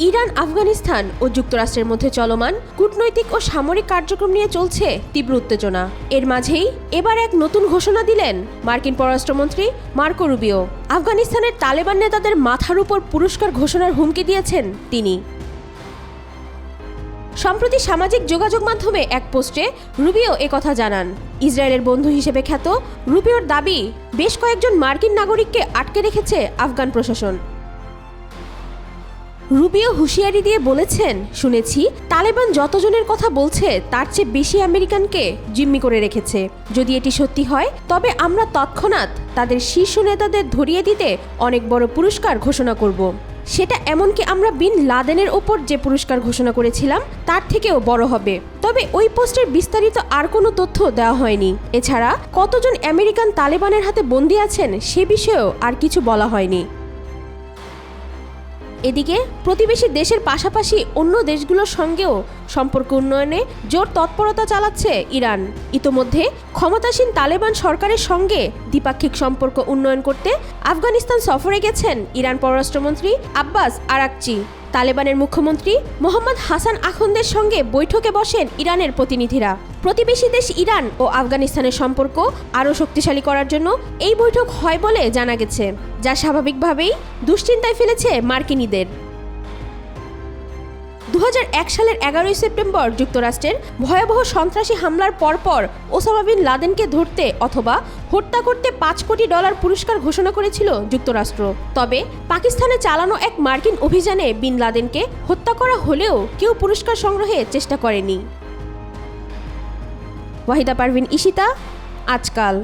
Iran, Afghanistan ও যুক্তরাষ্ট্রের মধ্যে চলমান কূটনৈতিক ও সামরিক কার্যক্রম নিয়ে চলছে তীব্র উত্তেজনা। এর মাঝেই এবার এক নতুন ঘোষণা দিলেন মার্কিন পররাষ্ট্রমন্ত্রী মার্কো রুবিও। আফগানিস্তানের তালেবান নেতাদের মাথার উপর পুরস্কার ঘোষণার হুমকি দিয়েছেন তিনি। সম্প্রতি সামাজিক যোগাযোগ মাধ্যমে এক পোস্টে রুবিও একথা জানান। ইসরায়েলের বন্ধু হিসেবে খ্যাত রুবিওর দাবি, বেশ কয়েকজন মার্কিন নাগরিককে আটকে রেখেছে আফগান প্রশাসন। রুবিও হুঁশিয়ারি দিয়ে বলেছেন, শুনেছি তালেবান যতজনের কথা বলছে তার চেয়ে বেশি আমেরিকানকে জিম্মি করে রেখেছে। যদি এটি সত্যি হয় তবে আমরা তৎক্ষণাৎ তাদের শীর্ষ নেতাদের ধরিয়ে দিতে অনেক বড় পুরস্কার ঘোষণা করব। সেটা এমনকি আমরা বিন লাদেনের ওপর যে পুরস্কার ঘোষণা করেছিলাম তার থেকেও বড় হবে। তবে ওই পোস্টের বিস্তারিত আর কোনো তথ্য দেওয়া হয়নি। এছাড়া কতজন আমেরিকান তালেবানের হাতে বন্দী আছেন সে বিষয়েও আর কিছু বলা হয়নি। এদিকে প্রতিবেশী দেশের পাশাপাশি অন্য দেশগুলোর সঙ্গেও সম্পর্ক উন্নয়নে জোর তৎপরতা চালাচ্ছে ইরান। ইতোমধ্যে ক্ষমতাসীন তালেবান সরকারের সঙ্গে দ্বিপাক্ষিক সম্পর্ক উন্নয়ন করতে আফগানিস্তান সফরে গেছেন ইরান পররাষ্ট্রমন্ত্রী আব্বাস আরাকচি। তালেবানের মুখ্যমন্ত্রী মোহাম্মদ হাসান আখন্দের সঙ্গে বৈঠকে বসেন ইরানের প্রতিনিধিরা। প্রতিবেশী দেশ ইরান ও আফগানিস্তানের সম্পর্ক আরও শক্তিশালী করার জন্য এই বৈঠক হয় বলে জানা গেছে, যা স্বাভাবিকভাবেই দুশ্চিন্তায় ফেলেছে মার্কিনীদের। 2001 সালের 11 সেপ্টেম্বর যুক্তরাষ্ট্রের ভয়াবহ সন্ত্রাসী হামলার পরপর ওসামা বিন লাদেনকে ধরতে অথবা হত্যা করতে $5 কোটি পুরস্কার ঘোষণা করেছিল যুক্তরাষ্ট্র। তবে পাকিস্তানে চালানো এক মার্কিন অভিযানে বিন লাদেনকে হত্যা করা হলেও কেউ পুরস্কার সংগ্রহে চেষ্টা করেনি। ওয়াহিদা পারভিন, ঈশিতা, আজকাল।